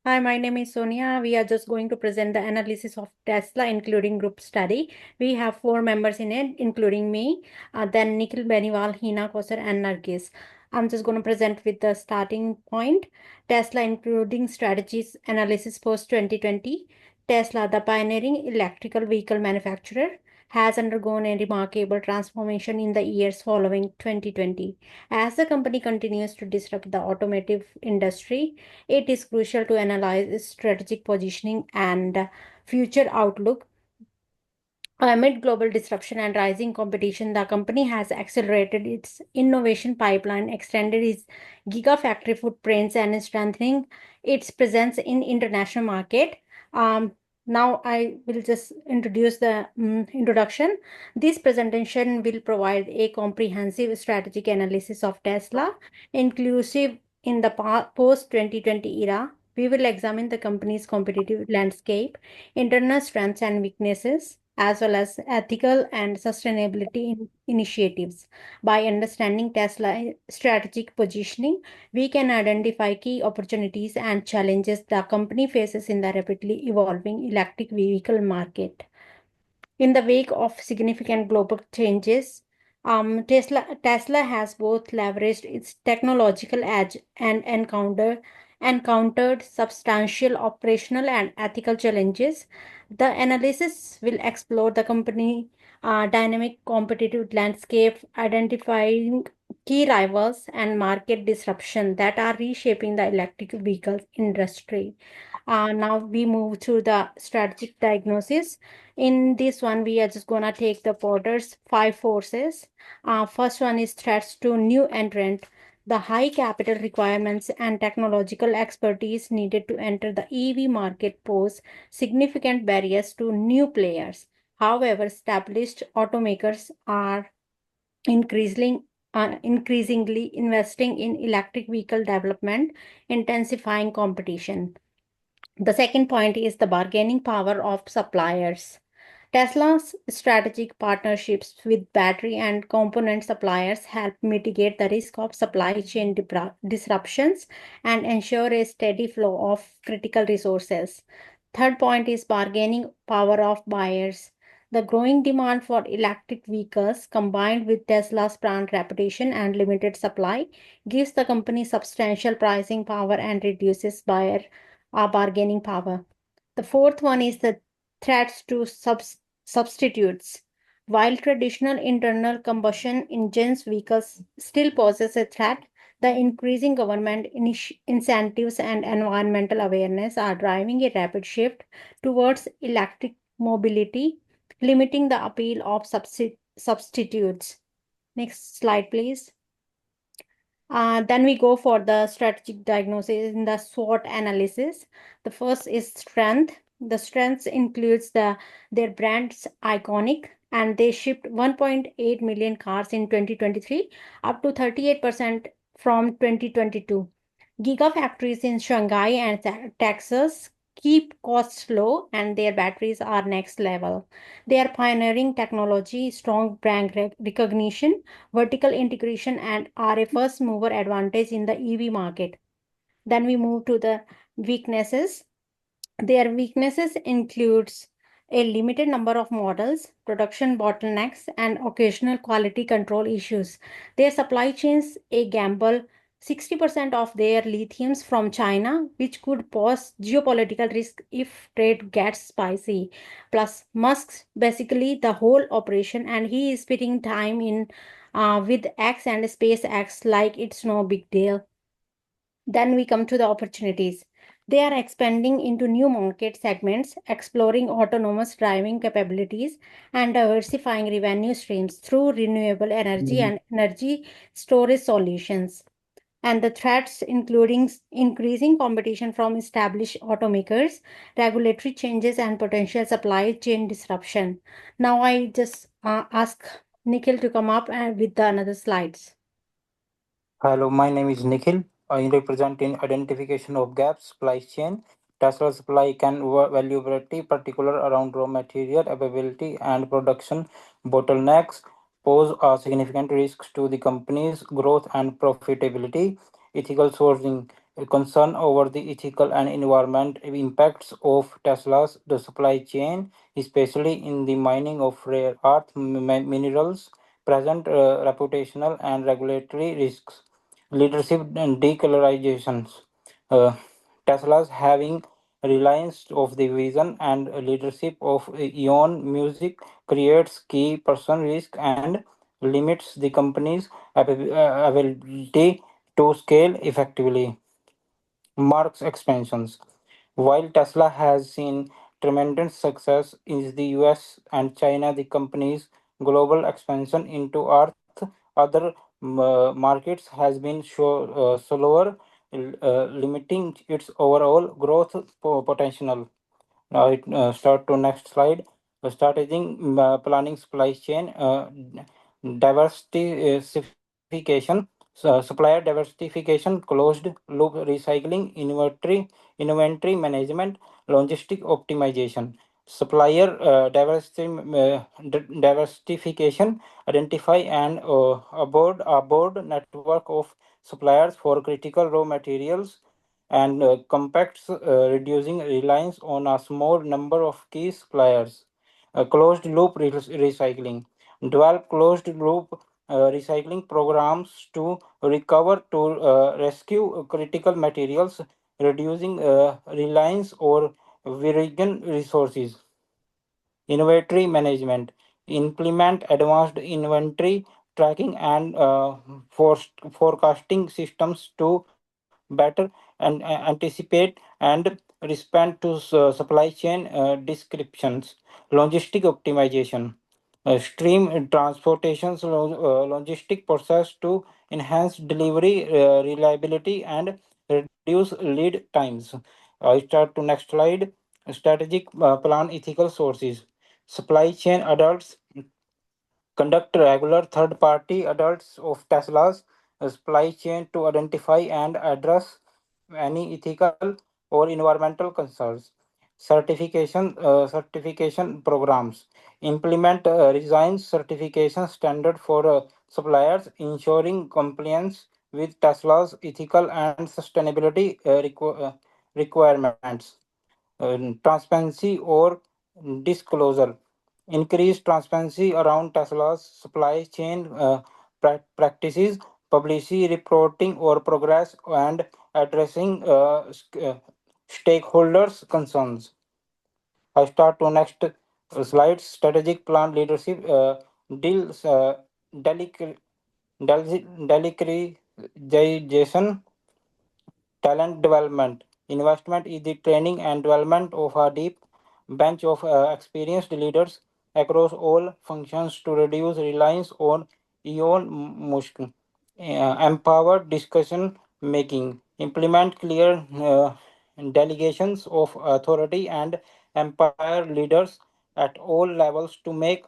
Hi, my name is Sonia. We are just going to present the analysis of Tesla, including group study. We have 4 members in it, including me, then Nikhil Beniwal, Hina Kosar, and Nargis. I'm just going to present with the starting point. Tesla, including strategies analysis post 2020. Tesla, the pioneering electrical vehicle manufacturer, has undergone a remarkable transformation in the years following 2020. As the company continues to disrupt the automotive industry, it is crucial to analyze its strategic positioning and future outlook. Amid global disruption and rising competition, the company has accelerated its innovation pipeline, extended its gigafactory footprints, and strengthening its presence in international market. Um, Now I will just introduce the introduction. This presentation will provide a comprehensive strategic analysis of Tesla, inclusive in the post 2020 era. We will examine the company's competitive landscape, internal strengths and weaknesses, as well as ethical and sustainability initiatives. By understanding Tesla's strategic positioning, we can identify key opportunities and challenges the company faces in the rapidly evolving electric vehicle market. In the wake of significant global changes, Tesla has both leveraged its technological edge and encountered substantial operational and ethical challenges. The analysis will explore the company dynamic competitive landscape, identifying key rivals and market disruption that are reshaping the electric vehicles industry. Now we move to the strategic diagnosis. In this one, we are just gonna take the Porter's 5 forces. First one is threats to new entrant. The high capital requirements and technological expertise needed to enter the EV market pose significant barriers to new players. However, established automakers are increasingly investing in electric vehicle development, intensifying competition. The second point is the bargaining power of suppliers. Tesla's strategic partnerships with battery and component suppliers help mitigate the risk of supply chain disruptions and ensure a steady flow of critical resources. Third point is bargaining power of buyers. The growing demand for electric vehicles, combined with Tesla's brand reputation and limited supply, gives the company substantial pricing power and reduces buyer bargaining power. The fourth one is the threats to substitutes. While traditional internal combustion engines vehicles still poses a threat, the increasing government incentives and environmental awareness are driving a rapid shift towards electric mobility, limiting the appeal of substitutes. Next slide, please. Then we go for the strategic diagnosis in the SWOT analysis. The first is strength. The strengths includes their brand's iconic, and they shipped 1.8 million cars in 2023, up to 38% from 2022. Gigafactories in Shanghai and Texas keep costs low, and their batteries are next level. They are pioneering technology, strong brand recognition, vertical integration, and are a first mover advantage in the EV market. Then we move to the weaknesses. Their weaknesses includes a limited number of models, production bottlenecks, and occasional quality control issues. Their supply chains a gamble 60% of their lithiums from China, which could pose geopolitical risk if trade gets spicy. Plus, Musk's basically the whole operation, and he is spending time in with X and SpaceX like it's no big deal. Then we come to the opportunities. They are expanding into new market segments, exploring autonomous driving capabilities, and diversifying revenue streams through renewable energy and energy storage solutions. And the threats, including increasing competition from established automakers, regulatory changes, and potential supply chain disruption. Now, I just ask Nikhil to come up with the another slides. Hello, my name is Nikhil. I represent in identification of gaps supply chain. Tesla supply can valuability, particular around raw material availability and production bottlenecks, pose a significant risks to the company's growth and profitability. Ethical sourcing. concern over the ethical and environment impacts of Tesla's the supply chain, especially in the mining of rare earth minerals, present reputational and regulatory risks. Leadership and decolonizations. Uh, Tesla's having reliance of the vision and leadership of Eon Music creates key person risk and limits the company's ability to scale effectively. Mark's expansions. While Tesla has seen tremendous success in the US and China, the company's global expansion into Earth other markets has been slower, limiting its overall growth potential. Now it start to next slide. Strategic planning supply chain diversification, supplier diversification, closed loop recycling, inventory management, logistic optimization. Supplier diversification, identify and aboard network of suppliers for critical raw materials and compacts, reducing reliance on a small number of key suppliers. Closed loop recycling. Develop closed loop recycling programs to recover to rescue critical materials, reducing reliance or virgin resources. Inventory management. Implement advanced inventory tracking and forecasting systems to better and anticipate and respond to supply chain descriptions. Logistic optimization. Stream transportation's logistic process to enhance delivery reliability and reduce lead times. I start to next slide. Strategic plan ethical sources. Supply chain adults conduct regular third-party audits of Tesla's supply chain to identify and address any ethical or environmental concerns. Certification programs implement Resign's certification standard for suppliers, ensuring compliance with Tesla's ethical and sustainability requirements. Transparency or disclosure. Increase transparency around Tesla's supply chain practices, publicly reporting or progress, and addressing stakeholders' concerns. I start to next slide. Strategic plan leadership deals delic- delicrization. Talent development. Investment is the training and development of a deep bench of experienced leaders across all functions to reduce reliance on Elon Musk. Empower discussion making. Implement clear delegations of authority and empower leaders at all levels to make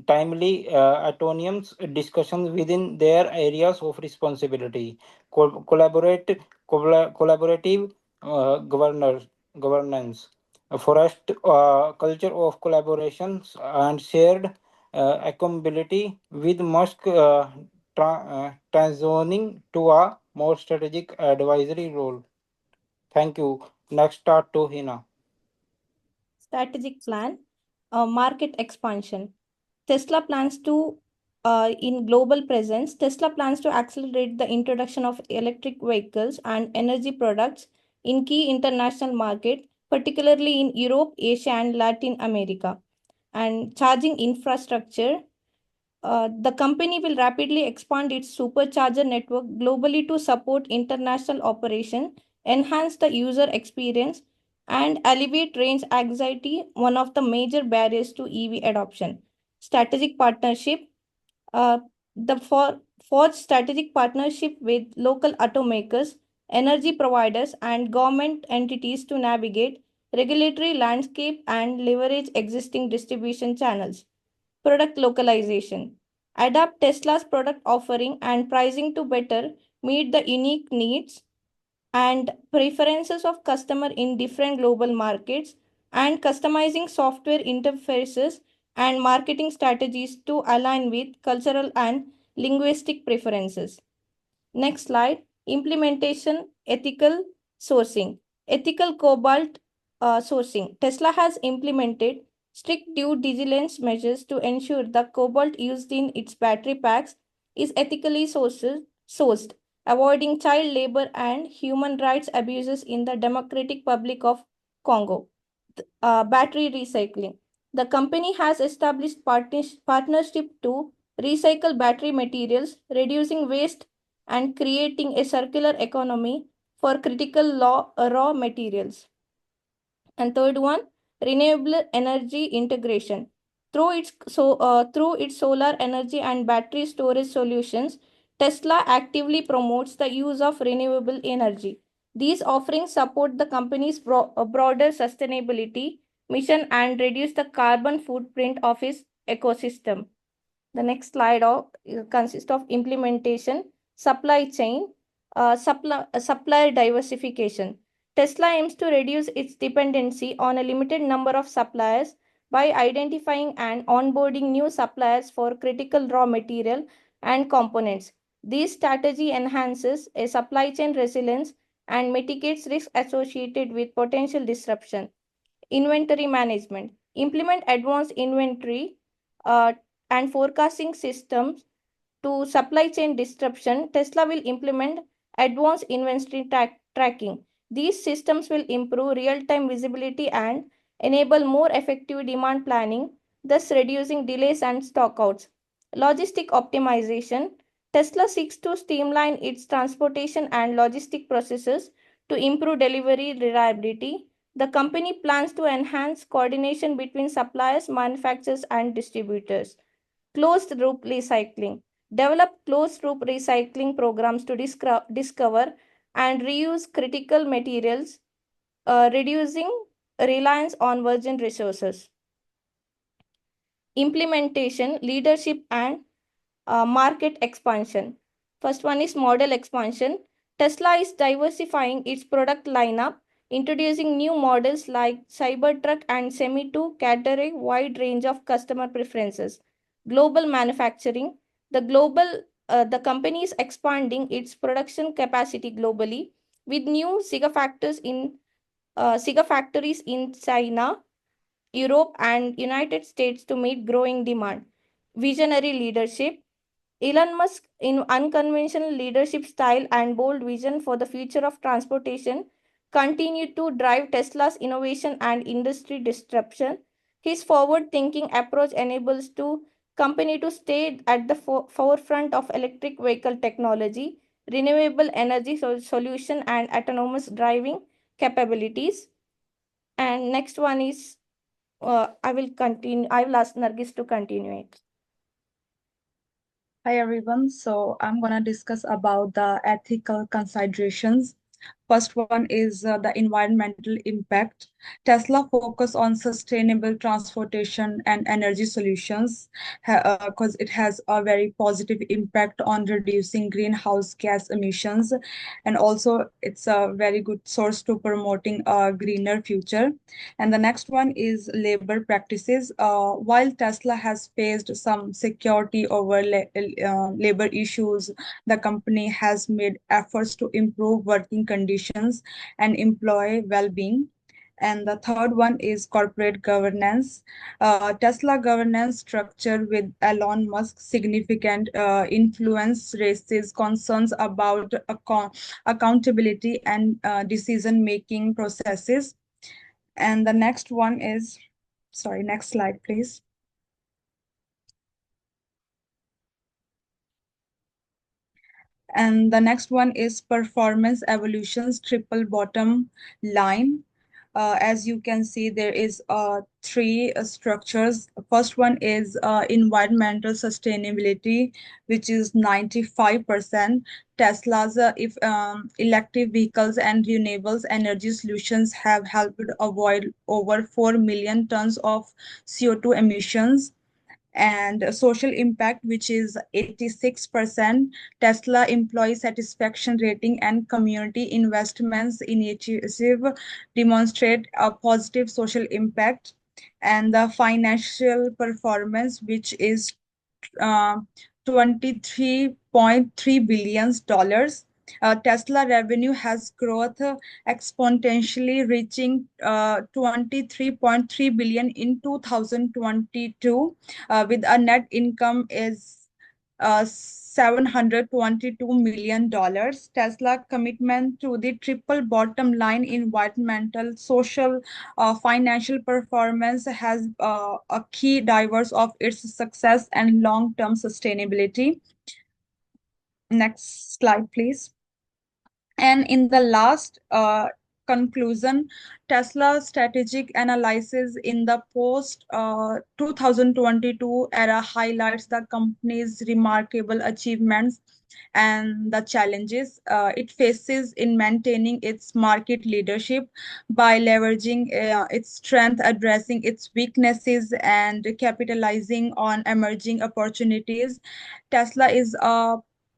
timely autonomous discussions within their areas of responsibility. Collaborative governance, a forest culture of collaborations and shared accountability with Musk transitioning to a more strategic advisory role. Thank you. Next start to Hina. Strategic plan, market expansion. Tesla plans to, in global presence, Tesla plans to accelerate the introduction of electric vehicles and energy products in key international markets, particularly in Europe, Asia, and Latin America. And charging infrastructure, the company will rapidly expand its supercharger network globally to support international operation, enhance the user experience, and alleviate range anxiety, one of the major barriers to EV adoption. Strategic partnership, uh, the forge strategic partnership with local automakers, energy providers, and government entities to navigate regulatory landscape and leverage existing distribution channels. Product localization. Adapt Tesla's product offering and pricing to better meet the unique needs and preferences of customer in different global markets, and customizing software interfaces and marketing strategies to align with cultural and linguistic preferences. Next slide. Implementation ethical sourcing. Ethical cobalt sourcing. Tesla has implemented strict due diligence measures to ensure the cobalt used in its battery packs is ethically sourced, avoiding child labor and human rights abuses in the Democratic Republic of Congo. Battery recycling. The company has established partnership to recycle battery materials, reducing waste and creating a circular economy for critical raw materials. And third one, renewable energy integration. Through its solar energy and battery storage solutions, Tesla actively promotes the use of renewable energy. These offerings support the company's broader sustainability mission and reduce the carbon footprint of its ecosystem. The next slide consists of implementation, supply chain, supplier diversification. Tesla aims to reduce its dependency on a limited number of suppliers by identifying and onboarding new suppliers for critical raw material and components. This strategy enhances a supply chain resilience and mitigates risks associated with potential disruption. Inventory management. Implement advanced inventory uh, and forecasting systems to supply chain disruption. Tesla will implement advanced inventory tracking. These systems will improve real-time visibility and enable more effective demand planning, thus reducing delays and stockouts. Logistic optimization. Tesla seeks to streamline its transportation and logistic processes to improve delivery reliability. The company plans to enhance coordination between suppliers, manufacturers, and distributors. Closed loop recycling. Develop closed loop recycling programs to discover and reuse critical materials, reducing reliance on virgin resources. Implementation, leadership, and market expansion. First one is model expansion. Tesla is diversifying its product lineup, introducing new models like Cybertruck and Semi to cater a wide range of customer preferences. Global manufacturing. The company is expanding its production capacity globally with new Gigafactories in China, Europe, and United States to meet growing demand. Visionary leadership. Elon Musk, in unconventional leadership style and bold vision for the future of transportation, continue to drive Tesla's innovation and industry disruption. His forward-thinking approach enables the company to stay at the forefront of electric vehicle technology, renewable energy solution, and autonomous driving capabilities. And next one is I will continue. I will ask Nargis to continue it. Hi everyone. So I'm gonna discuss about the ethical considerations. First one is the environmental impact. Tesla focus on sustainable transportation and energy solutions because it has a very positive impact on reducing greenhouse gas emissions, and also it's a very good source to promoting a greener future. And the next one is labor practices. While Tesla has faced some security over labor issues, the company has made efforts to improve working conditions and employee well-being. And the third one is corporate governance. Tesla governance structure with Elon Musk's significant influence raises concerns about accountability and decision-making processes. And the next one is, sorry, next slide, please. And the next one is performance evolutions triple bottom line. As you can see, there is three structures. First one is environmental sustainability, which is 95%. Tesla's if electric vehicles and renewables energy solutions have helped avoid over 4 million tons of CO2 emissions. And social impact, which is 86%. Tesla employee satisfaction rating and community investments initiative demonstrate a positive social impact. And the financial performance, which is $23.3 billion. Tesla revenue has growth exponentially, reaching 23.3 billion in 2022, with a net income is $722 million. Tesla commitment to the triple bottom line, environmental, social, financial performance has a key drivers of its success and long-term sustainability. Next slide, please. And in the last conclusion, Tesla's strategic analysis in the post 2022 era highlights the company's remarkable achievements and the challenges it faces in maintaining its market leadership by leveraging its strength, addressing its weaknesses, and capitalizing on emerging opportunities. Tesla is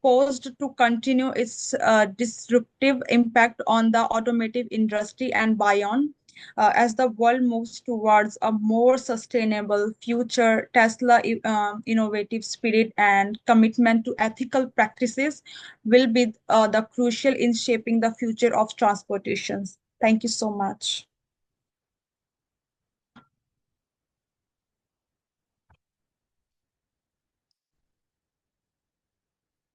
poised to continue its disruptive impact on the automotive industry and beyond. As the world moves towards a more sustainable future, Tesla innovative spirit and commitment to ethical practices will be the crucial in shaping the future of transportations. Thank you so much.